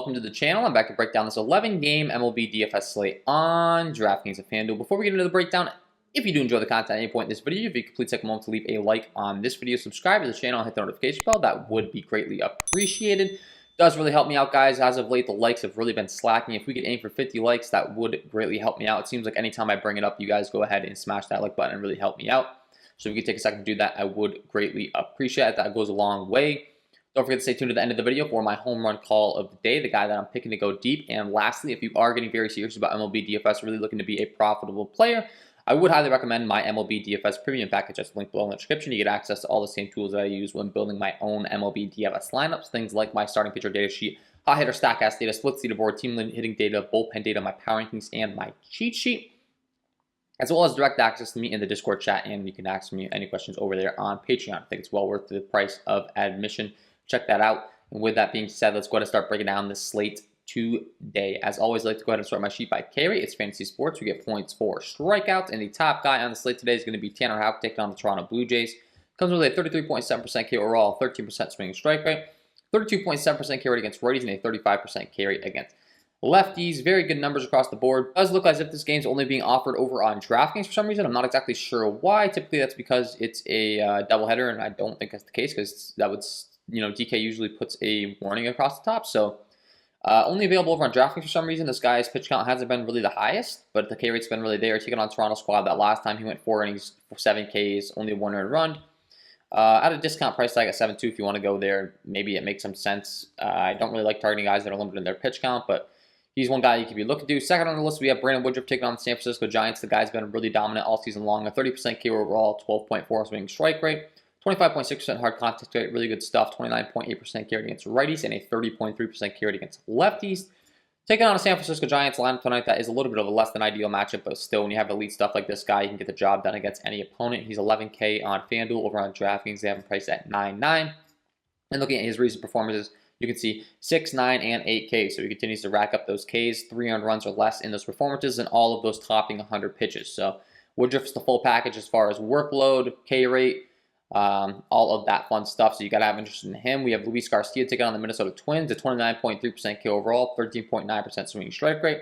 welcome to the channel. I'm back to break down this 11-game MLB DFS slate on DraftKings and FanDuel. Before we get into the breakdown, if you do enjoy the content at any point in this video, if you could please take a moment to leave a like on this video, subscribe to the channel, and hit the notification bell, that would be greatly appreciated. It does really help me out, guys. As of late, the likes have really been slacking. If we could aim for 50 likes, that would greatly help me out. It seems like anytime I bring it up, you guys go ahead and smash that like button and really help me out. So if you could take a second to do that, I would greatly appreciate it. That goes a long way. Don't forget to stay tuned to the end of the video for my home run call of the day, the guy that I'm picking to go deep. And lastly, if you are getting very serious about MLB DFS, really looking to be a profitable player, I would highly recommend my MLB DFS premium package. That's linked below in the description. You get access to all the same tools that I use when building my own MLB DFS lineups, things like my starting pitcher data sheet, hot hitter StatCast data, splits leaderboard, team hitting data, bullpen data, my power rankings, and my cheat sheet, as well as direct access to me in the Discord chat, and you can ask me any questions over there on Patreon. I think it's well worth the price of admission. Check that out. And with that being said, let's go ahead and start breaking down this slate today. As always, I like to go ahead and start my sheet by K rate. It's fantasy sports. We get points for strikeouts, and the top guy on the slate today is going to be Tanner Houck taking on the Toronto Blue Jays. Comes with a 33.7% K overall, 13% swinging strike rate, 32.7% K rate against righties, and a 35% K rate against lefties. Very good numbers across the board. It does look as if this game's only being offered over on DraftKings for some reason. I'm not exactly sure why. Typically, that's because it's a doubleheader, and I don't think that's the case because that would, DK usually puts a warning across the top. So only available over on DraftKings for some reason. This guy's pitch count hasn't been really the highest, but the K rate's been really there. Taking on Toronto squad that last time he went 4 innings, 7 Ks, only 1 earned run. At a discount price tag at 7.2, if you want to go there, maybe it makes some sense. I don't really like targeting guys that are limited in their pitch count, but he's one guy you could be looking to. Second on the list, we have Brandon Woodruff taking on the San Francisco Giants. The guy's been really dominant all season long. A 30% K overall, 12.4 swinging strike rate, 25.6% hard contact rate, really good stuff. 29.8% K rate against righties, and a 30.3% K rate against lefties. Taking on a San Francisco Giants lineup tonight, that is a little bit of a less than ideal matchup, but still, when you have elite stuff like this guy, you can get the job done against any opponent. He's 11K on FanDuel. Over on DraftKings, they have him priced at 9.9. And looking at his recent performances, you can see 6, 9, and 8K. So he continues to rack up those Ks, 3 earned runs or less in those performances, and all of those topping 100 pitches. So Woodruff's the full package as far as workload, K rate, all of that fun stuff. So you got to have interest in him. We have Luis Garcia taking on the Minnesota Twins, a 29.3% K overall, 13.9% swinging strike rate,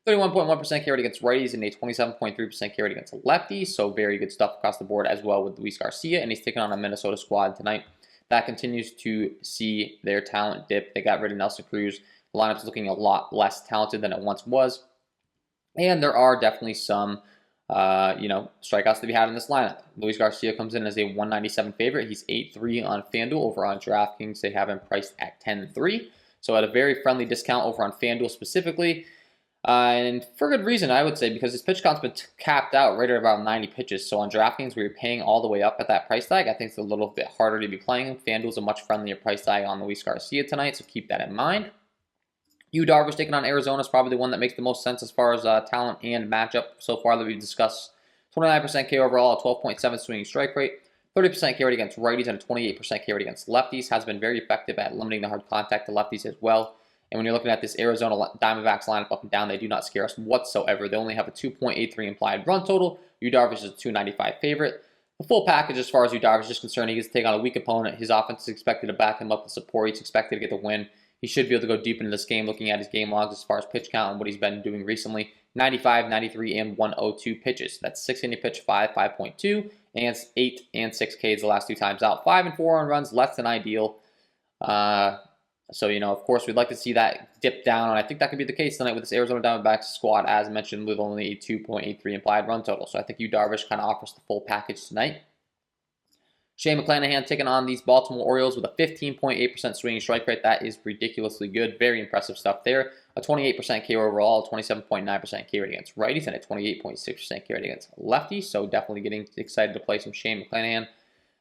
31.1% K rate against righties, and a 27.3% K rate against lefties. So very good stuff across the board as well with Luis Garcia, and he's taking on a Minnesota squad tonight that continues to see their talent dip. They got rid of Nelson Cruz. The lineup's looking a lot less talented than it once was. And there are definitely some, strikeouts to be had in this lineup. Luis Garcia comes in as a 197 favorite. He's 8.3 on FanDuel. Over on DraftKings, they have him priced at 10.3. So at a very friendly discount over on FanDuel specifically. And for good reason, I would say, because his pitch count's been capped out right at about 90 pitches. So on DraftKings, where you're paying all the way up at that price tag, I think it's a little bit harder to be playing. FanDuel's a much friendlier price tag on Luis Garcia tonight, so keep that in mind. Yu Darvish taking on Arizona is probably the one that makes the most sense as far as talent and matchup so far that we've discussed. 29% K overall, a 12.7 swinging strike rate, 30% K rate against righties, and a 28% K rate against lefties. Has been very effective at limiting the hard contact to lefties as well. And when you're looking at this Arizona Diamondbacks lineup up and down, they do not scare us whatsoever. They only have a 2.83 implied run total. Yu Darvish is a 295 favorite. The full package as far as Yu Darvish is concerned, he gets to take on a weak opponent. His offense is expected to back him up with support. He's expected to get the win. He should be able to go deep into this game looking at his game logs as far as pitch count and what he's been doing recently. 95, 93, and 102 pitches. That's 6 inning pitch, 5.2, and 8 and 6 Ks the last 2 times out. 5 and 4 on runs, less than ideal. So, of course, we'd like to see that dip down, and I think that could be the case tonight with this Arizona Diamondbacks squad, as mentioned, with only a 2.83 implied run total. So I think Yu Darvish kind of offers the full package tonight. Shane McClanahan taking on these Baltimore Orioles with a 15.8% swinging strike rate. That is ridiculously good. Very impressive stuff there. A 28% K overall, 27.9% K rate against righties, and a 28.6% K rate against lefties. So definitely getting excited to play some Shane McClanahan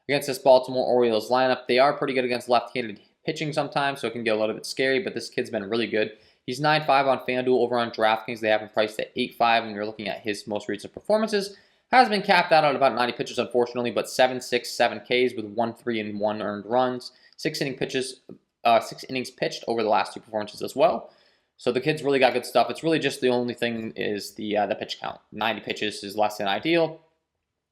against this Baltimore Orioles lineup. They are pretty good against left-handed pitching sometimes, so it can get a little bit scary, but this kid's been really good. He's 9.5 on FanDuel. Over on DraftKings, they have him priced at 8.5, and you're looking at his most recent performances. Has been capped out at about 90 pitches, unfortunately, but 7, 6, 7 Ks with 1, 3, and 1 earned runs. 6 innings pitched over the last 2 performances as well. So the kid's really got good stuff. It's really just the only thing is the pitch count. 90 pitches is less than ideal,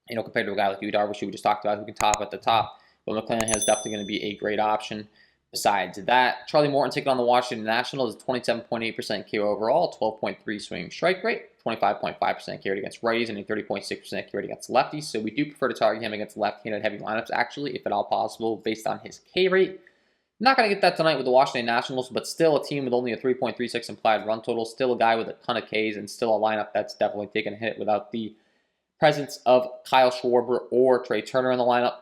compared to a guy like Yu Darvish, who we just talked about, who can top at the top. But McClanahan is definitely going to be a great option. Besides that, Charlie Morton taking on the Washington Nationals, 27.8% K overall, 12.3 swing strike rate, 25.5% K rate against righties, and a 30.6% K rate against lefties. So we do prefer to target him against left-handed heavy lineups, actually, if at all possible, based on his K rate. Not going to get that tonight with the Washington Nationals, but still a team with only a 3.36 implied run total, still a guy with a ton of Ks, and still a lineup that's definitely taken a hit without the presence of Kyle Schwarber or Trey Turner in the lineup.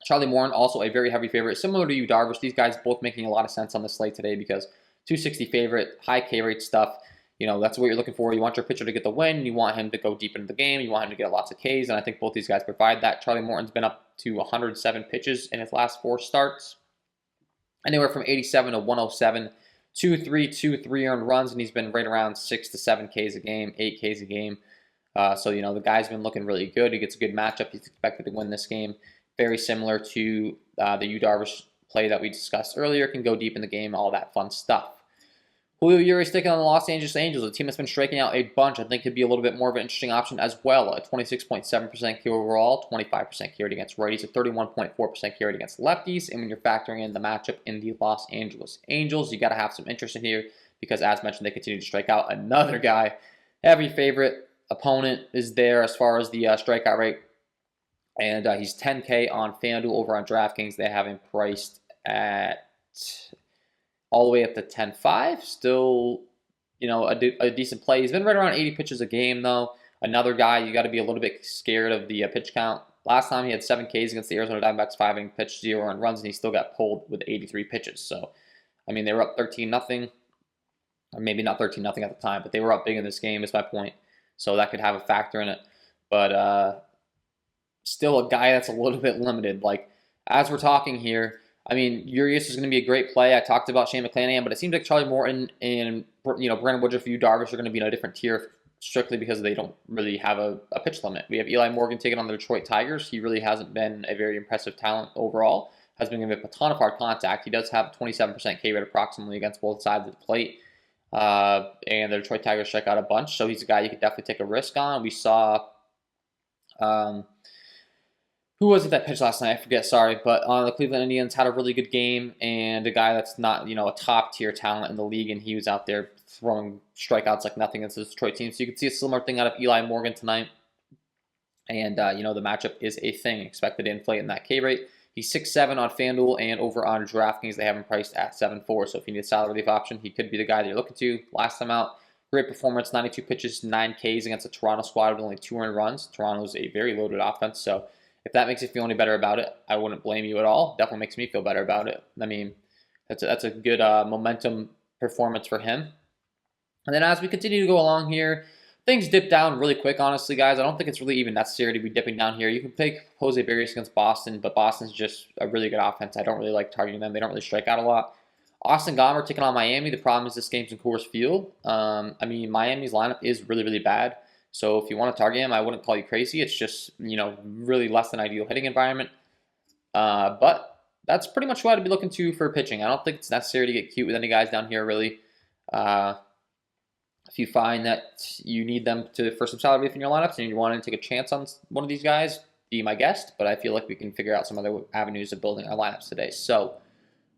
Charlie Morton, also a very heavy favorite, similar to you, Darvish. These guys both making a lot of sense on the slate today because 260 favorite, high K rate stuff. You know, that's what you're looking for. You want your pitcher to get the win. You want him to go deep into the game. You want him to get lots of Ks, and I think both these guys provide that. Charlie Morton's been up to 107 pitches in his last 4 starts. Anywhere from 87 to 107, 2 earned runs, and he's been right around 6 to 7 Ks a game, 8 Ks a game. So, you know, the guy's been looking really good. He gets a good matchup. He's expected to win this game. Very similar to the Yu Darvish play that we discussed earlier. Can go deep in the game, all that fun stuff. Julio Urias taking on the Los Angeles Angels, a team that's been striking out a bunch. I think could be a little bit more of an interesting option as well. A 26.7% K overall, 25% K rate against righties, a 31.4% K rate against lefties. And when you're factoring in the matchup in the Los Angeles Angels, you got to have some interest in here because, as mentioned, they continue to strike out. Another guy, heavy favorite opponent is there as far as the strikeout rate. And he's 10K on FanDuel over on DraftKings. They have him priced at all the way up to 10.5. Still, you know, a decent play. He's been right around 80 pitches a game, though. Another guy, you got to be a little bit scared of the pitch count. Last time he had 7 Ks against the Arizona Diamondbacks, 5 innings pitched, 0 earned runs, and he still got pulled with 83 pitches. So, I mean, they were up 13-0. Or maybe not 13-0 at the time, but they were up big in this game, is my point. So that could have a factor in it. But, still a guy that's a little bit limited. Like, as we're talking here, I mean, Urias is going to be a great play. I talked about Shane McClanahan, but it seems like Charlie Morton and, you know, Brandon Woodruff, you, Darvish are going to be in a different tier strictly because they don't really have a pitch limit. We have Eli Morgan taking on the Detroit Tigers. He really hasn't been a very impressive talent overall. Has been giving a ton of hard contact. He does have 27% K rate approximately against both sides of the plate. And the Detroit Tigers strike out a bunch, so he's a guy you could definitely take a risk on. We saw... who was it that pitched last night? I forget, sorry. But the Cleveland Indians had a really good game, and a guy that's not, you know, a top-tier talent in the league, and he was out there throwing strikeouts like nothing against the Detroit team. So you could see a similar thing out of Eli Morgan tonight. And, you know, the matchup is a thing. Expected to inflate in that K rate. He's 6.7 on FanDuel, and over on DraftKings, they have him priced at 7.4. So if you need a salary relief option, he could be the guy that you're looking to. Last time out, great performance, 92 pitches, 9 Ks against a Toronto squad with only 2 earned runs. Toronto's a very loaded offense, so if that makes you feel any better about it, I wouldn't blame you at all. Definitely makes me feel better about it. I mean, that's a good momentum performance for him. And then as we continue to go along here, things dip down really quick, honestly, guys. I don't think it's really even necessary to be dipping down here. You can pick Jose Barrios against Boston, but Boston's just a really good offense. I don't really like targeting them. They don't really strike out a lot. Austin Gomber taking on Miami. The problem is this game's in Coors Field. I mean, Miami's lineup is really, really bad. So if you want to target him, I wouldn't call you crazy. It's just, you know, really less than ideal hitting environment. But that's pretty much what I'd be looking to for pitching. I don't think it's necessary to get cute with any guys down here, really. If you find that you need them for some salary relief in your lineups and you want to take a chance on one of these guys, be my guest. But I feel like we can figure out some other avenues of building our lineups today. So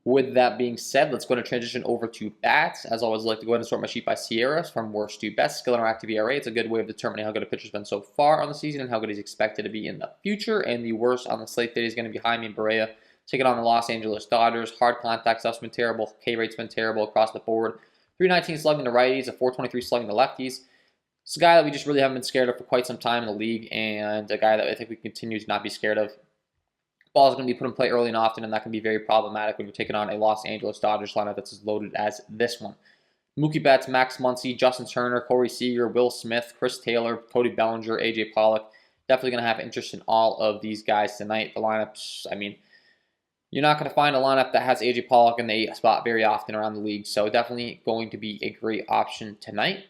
with that being said, let's go to transition over to bats. As always, I like to go ahead and sort my sheet by Sierra from worst to best. Skill interactive ERA. It's a good way of determining how good a pitcher's been so far on the season and how good he's expected to be in the future. And the worst on the slate today is going to be Jaime Barria, taking on the Los Angeles Dodgers. Hard contact stuff's been terrible. K rate's been terrible across the board. 319 slugging to righties, a 423 slugging to lefties. It's a guy that we just really haven't been scared of for quite some time in the league, and a guy that I think we continue to not be scared of. Ball is going to be put in play early and often, and that can be very problematic when you're taking on a Los Angeles Dodgers lineup that's as loaded as this one. Mookie Betts, Max Muncy, Justin Turner, Corey Seager, Will Smith, Chris Taylor, Cody Bellinger, AJ Pollock. Definitely going to have interest in all of these guys tonight. The lineups, I mean, you're not going to find a lineup that has AJ Pollock in the 8th spot very often around the league, so definitely going to be a great option tonight.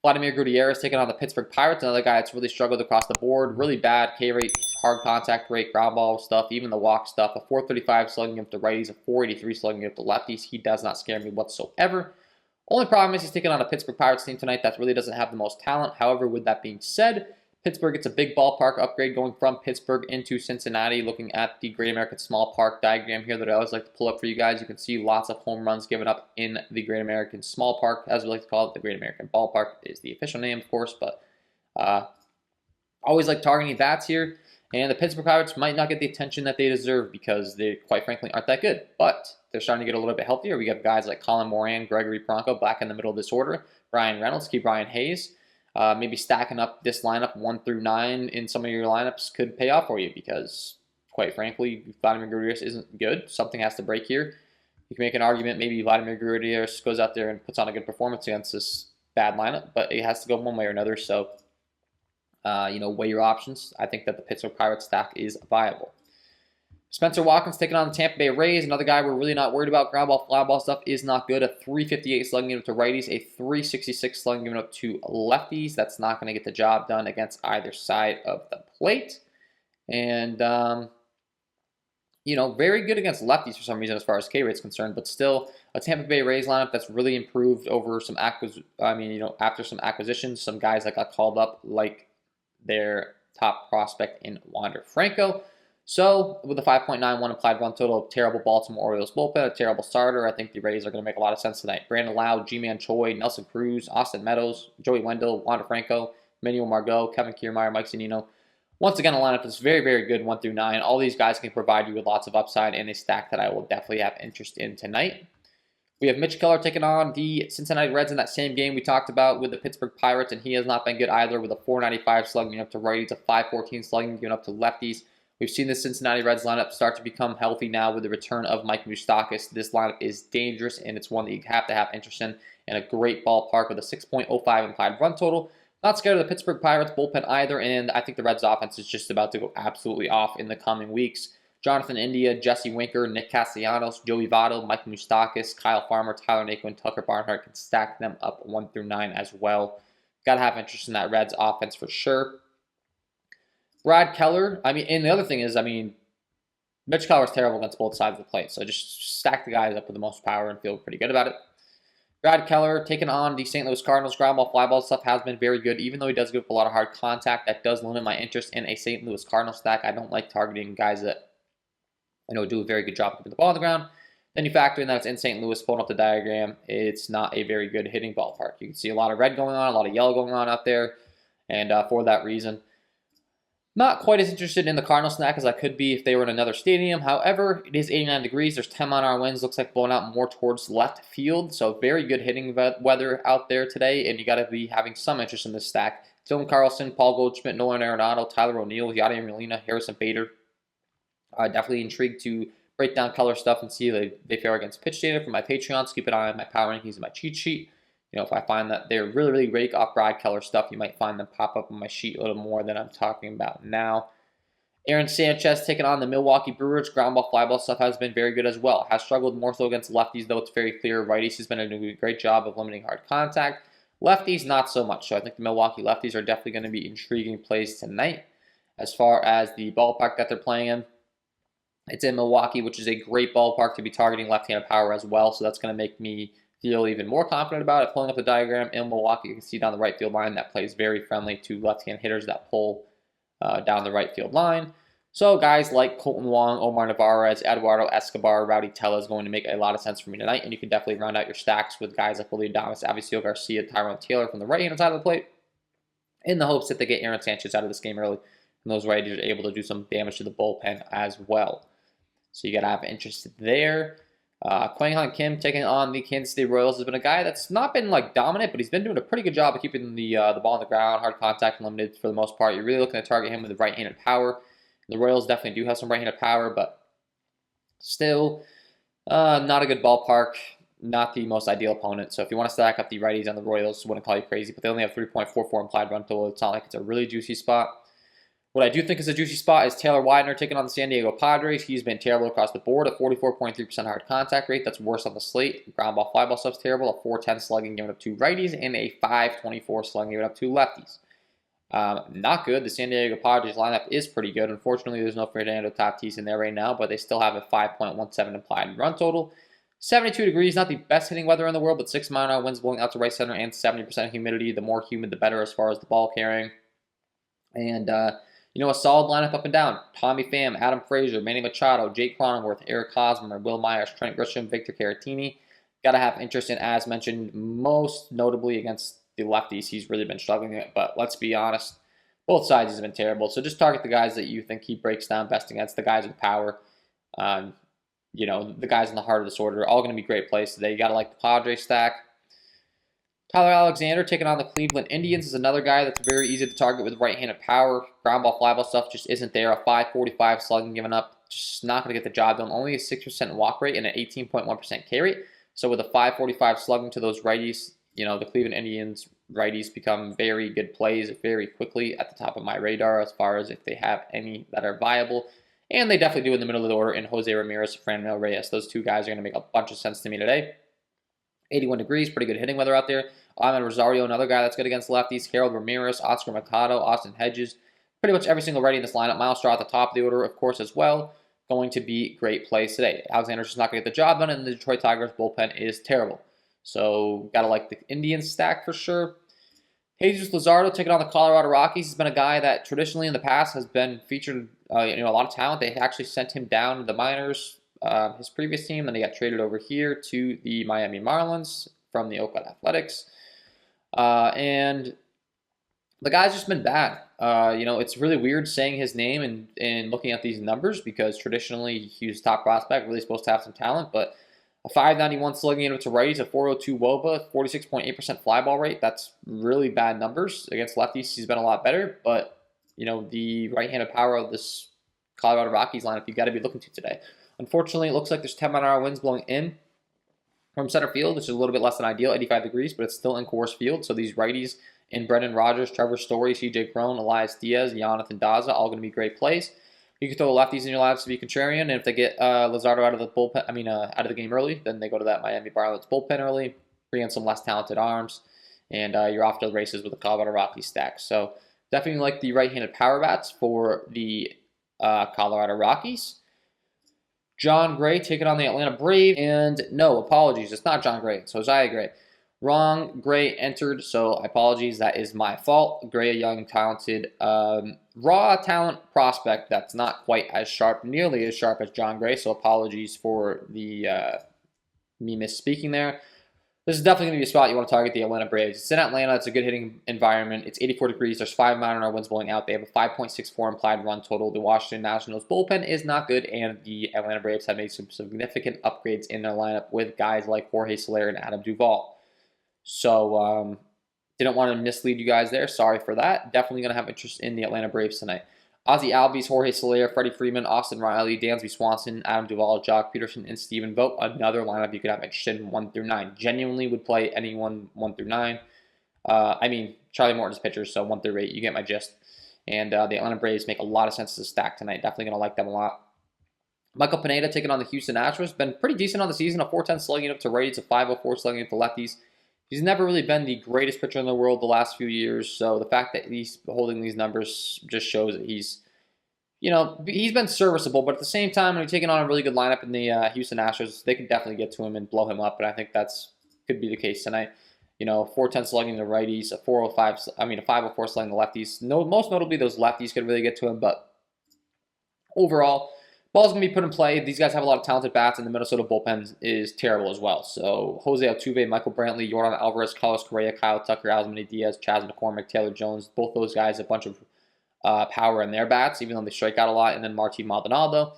Vladimir Gutierrez taking on the Pittsburgh Pirates, another guy that's really struggled across the board. Really bad K rate, hard contact rate, ground ball stuff, even the walk stuff. A 435 slugging up to righties, a 483 slugging up to lefties. He does not scare me whatsoever. Only problem is he's taking on a Pittsburgh Pirates team tonight that really doesn't have the most talent. However, with that being said, Pittsburgh gets a big ballpark upgrade going from Pittsburgh into Cincinnati. Looking at the Great American Small Park diagram here that I always like to pull up for you guys, you can see lots of home runs given up in the Great American Small Park, as we like to call it. The Great American Ballpark is the official name, of course, but always like targeting bats here. And the Pittsburgh Pirates might not get the attention that they deserve because they, quite frankly, aren't that good. But they're starting to get a little bit healthier. We have guys like Colin Moran, Gregory Polanco back in the middle of this order, Brian Reynolds, Brian Hayes. Maybe stacking up this lineup 1 through 9 in some of your lineups could pay off for you because, quite frankly, Vladimir Guerrero isn't good. Something has to break here. You can make an argument maybe Vladimir Guerrero goes out there and puts on a good performance against this bad lineup, but it has to go one way or another. So, weigh your options. I think that the Pittsburgh Pirates stack is viable. Spencer Watkins taking on the Tampa Bay Rays. Another guy we're really not worried about. Ground ball, fly ball stuff is not good. A 358 slugging given up to righties. A 366 slugging given up to lefties. That's not going to get the job done against either side of the plate. And, very good against lefties for some reason as far as K rate's concerned. But still, a Tampa Bay Rays lineup that's really improved over some after some acquisitions. Some guys that got called up, like their top prospect in Wander Franco. So, with a 5.91 implied run total, terrible Baltimore Orioles bullpen, a terrible starter, I think the Rays are going to make a lot of sense tonight. Brandon Lau, G-Man Choi, Nelson Cruz, Austin Meadows, Joey Wendell, Wander Franco, Manuel Margot, Kevin Kiermaier, Mike Zunino. Once again, a lineup that's very, very good 1 through 9. All these guys can provide you with lots of upside and a stack that I will definitely have interest in tonight. We have Mitch Keller taking on the Cincinnati Reds in that same game we talked about with the Pittsburgh Pirates, and he has not been good either with a 495 slugging given up to righties, a 514 slugging given up to lefties. We've seen the Cincinnati Reds lineup start to become healthy now with the return of Mike Moustakas. This lineup is dangerous, and it's one that you have to have interest in, and a great ballpark with a 6.05 implied run total. Not scared of the Pittsburgh Pirates bullpen either, and I think the Reds offense is just about to go absolutely off in the coming weeks. Jonathan India, Jesse Winker, Nick Castellanos, Joey Votto, Mike Moustakas, Kyle Farmer, Tyler Naquin, and Tucker Barnhart can stack them up 1 through 9 as well. Got to have interest in that Reds offense for sure. Brad Keller, and the other thing is, Mitch Keller's terrible against both sides of the plate, so just stack the guys up with the most power and feel pretty good about it. Brad Keller taking on the St. Louis Cardinals. Ground ball, fly ball stuff has been very good, even though he does give up a lot of hard contact. That does limit my interest in a St. Louis Cardinals stack. I don't like targeting guys that do a very good job keeping the ball on the ground. Then you factor in that it's in St. Louis, pulling up the diagram. It's not a very good hitting ballpark. You can see a lot of red going on, a lot of yellow going on out there, and for that reason, not quite as interested in the Cardinals snack as I could be if they were in another stadium. However, it is 89 degrees. There's 10-mile-an-hour winds. Looks like blowing out more towards left field. So very good hitting weather out there today, and you got to be having some interest in this stack. Dylan Carlson, Paul Goldschmidt, Nolan Arenado, Tyler O'Neill, Yadier Molina, Harrison Bader. Definitely intrigued to break down color stuff and see if they fare against pitch data from my Patreons. Keep an eye on my power rankings and my cheat sheet. If I find that they're really, really rake off Brad Keller stuff, you might find them pop up on my sheet a little more than I'm talking about now. Aaron Sanchez taking on the Milwaukee Brewers. Ground ball, fly ball stuff has been very good as well. Has struggled more so against lefties, though it's very clear. Righties has been doing a great job of limiting hard contact. Lefties, not so much. So I think the Milwaukee lefties are definitely going to be intriguing plays tonight. As far as the ballpark that they're playing in, it's in Milwaukee, which is a great ballpark to be targeting left-handed power as well. So that's going to make me feel even more confident about it. Pulling up the diagram in Milwaukee, you can see down the right field line that plays very friendly to left-hand hitters that pull down the right field line. So guys like Colton Wong, Omar Narvaez, Eduardo Escobar, Rowdy Tella is going to make a lot of sense for me tonight, and you can definitely round out your stacks with guys like Willie Adames, Avisail Garcia, Tyrone Taylor from the right-hand side of the plate, in the hopes that they get Aaron Sanchez out of this game early, and those righties are able to do some damage to the bullpen as well. So you got to have interest there. Kwang Han Kim taking on the Kansas City Royals has been a guy that's not been dominant, but he's been doing a pretty good job of keeping the ball on the ground, hard contact limited for the most part. You're really looking to target him with the right-handed power. The Royals definitely do have some right-handed power, but still not a good ballpark, not the most ideal opponent. So if you want to stack up the righties on the Royals, wouldn't call you crazy, but they only have 3.44 implied run total. It's not like it's a really juicy spot. What I do think is a juicy spot is Taylor Widener taking on the San Diego Padres. He's been terrible across the board, a 44.3% hard contact rate. That's worse on the slate. Ground ball, fly ball stuff's terrible, a 410 slugging given up to righties, and a 524 slugging given up to lefties. Not good. The San Diego Padres lineup is pretty good. Unfortunately, there's no Fernando Tatis in there right now, but they still have a 5.17 implied run total. 72 degrees, not the best hitting weather in the world, but 6-mile-an-hour winds blowing out to right center and 70% humidity. The more humid, the better as far as the ball carrying. And, a solid lineup up and down. Tommy Pham, Adam Frazier, Manny Machado, Jake Cronenworth, Eric Hosmer, Will Myers, Trent Grisham, Victor Caratini. Got to have interest in, as mentioned, most notably against the lefties. He's really been struggling, but let's be honest, both sides have been terrible. So just target the guys that you think he breaks down best against, the guys with power. The guys in the heart of this order are all going to be great plays today. You got to like the Padres stack. Tyler Alexander taking on the Cleveland Indians is another guy that's very easy to target with right-handed power. Ground ball, fly ball stuff just isn't there. A 5.45 slugging given up, just not going to get the job done. Only a 6% walk rate and an 18.1% K rate. So with a 5.45 slugging to those righties, the Cleveland Indians righties become very good plays very quickly at the top of my radar as far as if they have any that are viable. And they definitely do in the middle of the order in Jose Ramirez, Franmil Reyes. Those two guys are going to make a bunch of sense to me today. 81 degrees, pretty good hitting weather out there. Ahmed Rosario, another guy that's good against lefties. Harold Ramirez, Oscar Mercado, Austin Hedges. Pretty much every single righty in this lineup. Miles Straw at the top of the order, of course, as well. Going to be great plays today. Alexander's just not going to get the job done, and the Detroit Tigers bullpen is terrible. So, got to like the Indians stack for sure. Jesus Luzardo taking on the Colorado Rockies. He's been a guy that traditionally in the past has been featured, a lot of talent. They actually sent him down to the minors, his previous team, and he got traded over here to the Miami Marlins from the Oakland Athletics. And the guy's just been bad. It's really weird saying his name and looking at these numbers because traditionally he was top prospect, really supposed to have some talent, but a 591 slugging into to righties, a 402 WOBA, 46.8% fly ball rate. That's really bad numbers. Against lefties, he's been a lot better, but, the right-handed power of this Colorado Rockies lineup, you got to be looking to today. Unfortunately, it looks like there's 10-mile-an-hour winds blowing in from center field, which is a little bit less than ideal, 85 degrees, but it's still in Coors Field. So these righties in Brendan Rodgers, Trevor Story, CJ Cron, Elias Diaz, Jonathan Daza, all going to be great plays. You can throw the lefties in your lineups to be contrarian, and if they get Luzardo out of the bullpen, out of the game early, then they go to that Miami Marlins bullpen early, bring in some less talented arms, and you're off to the races with the Colorado Rockies stack. So definitely like the right-handed power bats for the Colorado Rockies. John Gray taking on the Atlanta Braves, and no, apologies, it's not John Gray, it's Josiah Gray. Wrong, Gray entered, so apologies, that is my fault. Gray, a young, talented, raw talent prospect that's not quite as sharp, nearly as sharp as John Gray, so apologies for the me misspeaking there. This is definitely going to be a spot you want to target the Atlanta Braves. It's in Atlanta. It's a good hitting environment. It's 84 degrees. There's 5-mile-an-hour winds blowing out. They have a 5.64 implied run total. The Washington Nationals bullpen is not good, and the Atlanta Braves have made some significant upgrades in their lineup with guys like Jorge Soler and Adam Duvall. So, didn't want to mislead you guys there. Sorry for that. Definitely going to have interest in the Atlanta Braves tonight. Ozzie Albies, Jorge Soler, Freddie Freeman, Austin Riley, Dansby Swanson, Adam Duvall, Jock Peterson, and Steven Vogt. Another lineup you could have interested in 1 through 9. Genuinely would play anyone 1 through 9. Charlie Morton's pitchers, so 1 through 8. You get my gist. And the Atlanta Braves make a lot of sense to stack tonight. Definitely going to like them a lot. Michael Pineda taking on the Houston Astros. Been pretty decent on the season. A 410 slugging up to righties, a 504 slugging up to lefties. He's never really been the greatest pitcher in the world the last few years, so the fact that he's holding these numbers just shows that he's been serviceable, but at the same time, when you're taking on a really good lineup in the Houston Astros, they can definitely get to him and blow him up, and I think could be the case tonight. 410 slugging the righties, a 504 slugging the lefties. Most notably, those lefties could really get to him, but overall, ball's going to be put in play. These guys have a lot of talented bats, and the Minnesota bullpen is terrible as well. So, Jose Altuve, Michael Brantley, Yordan Alvarez, Carlos Correa, Kyle Tucker, Yasmani Diaz, Chas McCormick, Taylor Jones, both those guys, a bunch of power in their bats, even though they strike out a lot, and then Martin Maldonado.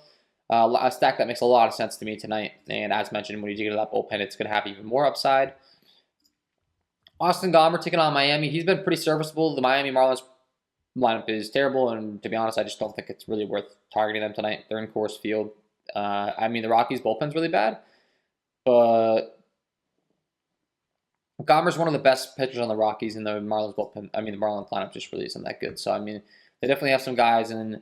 A stack that makes a lot of sense to me tonight, and as mentioned, when you dig into that bullpen, it's going to have even more upside. Austin Gomber taking on Miami. He's been pretty serviceable. The Miami Marlins lineup is terrible, and to be honest, I just don't think it's really worth targeting them tonight. They're in Coors Field. The Rockies bullpen's really bad, but Gomber's one of the best pitchers on the Rockies, and the Marlins bullpen. The Marlins lineup just really isn't that good. So they definitely have some guys in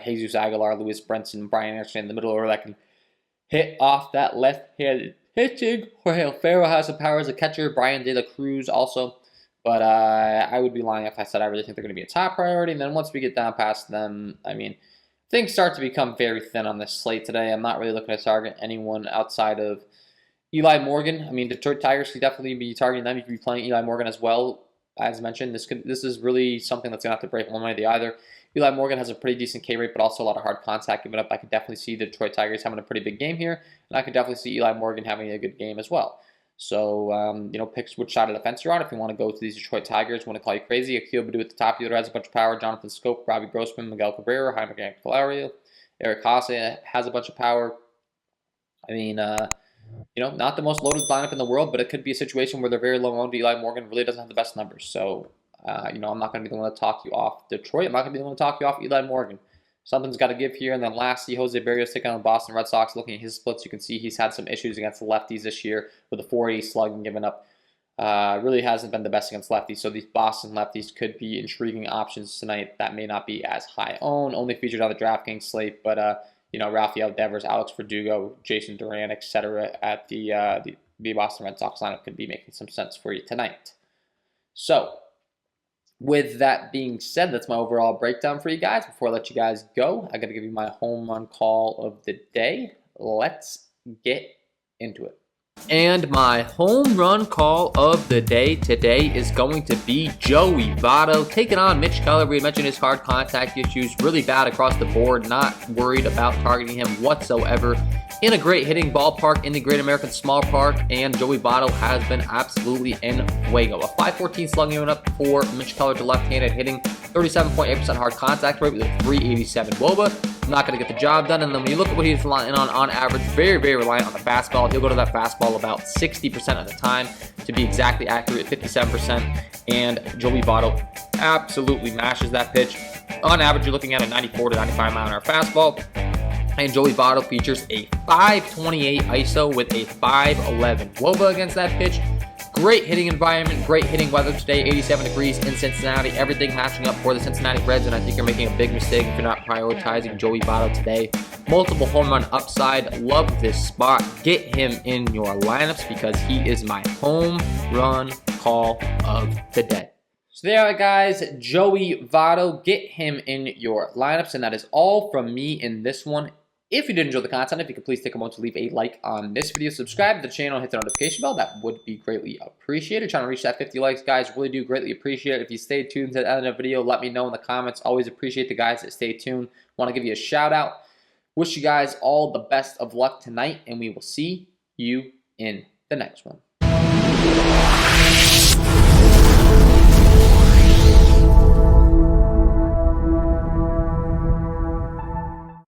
Jesus Aguilar, Luis Brenson, Brian Anderson in the middle order that can hit off that left-handed pitching. Jorge Alfaro has some power as a catcher. Brian De La Cruz also. But I would be lying if I said I really think they're going to be a top priority. And then once we get down past them, things start to become very thin on this slate today. I'm not really looking to target anyone outside of Eli Morgan. Detroit Tigers could definitely be targeting them. You could be playing Eli Morgan as well. as mentioned, this is really something that's going to have to break one way or the other. Eli Morgan has a pretty decent K rate, but also a lot of hard contact given up. I could definitely see the Detroit Tigers having a pretty big game here, and I could definitely see Eli Morgan having a good game as well. So, picks which side of the fence you're on. If you want to go to these Detroit Tigers, want to call you crazy. Akil Baddoo at the top. The other has a bunch of power. Jonathan Scope, Robbie Grossman, Miguel Cabrera, Jaime Candelario, Eric Haase has a bunch of power. I mean, not the most loaded lineup in the world, but it could be a situation where they're very low owned. Eli Morgan really doesn't have the best numbers. So, I'm not going to be the one to talk you off Detroit. I'm not going to be the one to talk you off Eli Morgan. Something's got to give here. And then lastly, Jose Berrios taking on the Boston Red Sox. Looking at his splits, you can see he's had some issues against the lefties this year with a 480 slug and giving up. Really hasn't been the best against lefties. So these Boston lefties could be intriguing options tonight that may not be as high owned. Only featured on the DraftKings slate, but Rafael Devers, Alex Verdugo, Jason Duran, etc. at the Boston Red Sox lineup could be making some sense for you tonight. So, with that being said, that's my overall breakdown for you guys. Before I let you guys go, I got to give you my home run call of the day. Let's get into it. And my home run call of the day today is going to be Joey Votto taking on Mitch Keller. We had mentioned his hard contact issues, really bad across the board, not worried about targeting him whatsoever. In a great hitting ballpark in the Great American Small Park, and Joey Votto has been absolutely en fuego. A 514 slugging unit up for Mitch Keller to left-handed hitting, 37.8% hard contact rate with a 387 WOBA. Not going to get the job done. And then when you look at what he's relying on average, very, very reliant on the fastball. He'll go to that fastball about 60% of the time, to be exactly accurate, 57%. And Joey Votto absolutely mashes that pitch. On average, you're looking at a 94 to 95 mile an hour fastball. And Joey Votto features a 528 ISO with a 511 WOBA against that pitch. Great hitting environment, great hitting weather today, 87 degrees in Cincinnati. Everything matching up for the Cincinnati Reds, and I think you're making a big mistake if you're not prioritizing Joey Votto today. Multiple home run upside. Love this spot. Get him in your lineups because he is my home run call of the day. So there, guys, Joey Votto. Get him in your lineups, and that is all from me in this one. If you did enjoy the content, if you could please take a moment to leave a like on this video, subscribe to the channel, and hit the notification bell, that would be greatly appreciated. Trying to reach that 50 likes, guys, really do greatly appreciate it. If you stay tuned to the end of the video, let me know in the comments. Always appreciate the guys that stay tuned. Want to give you a shout out. Wish you guys all the best of luck tonight, and we will see you in the next one.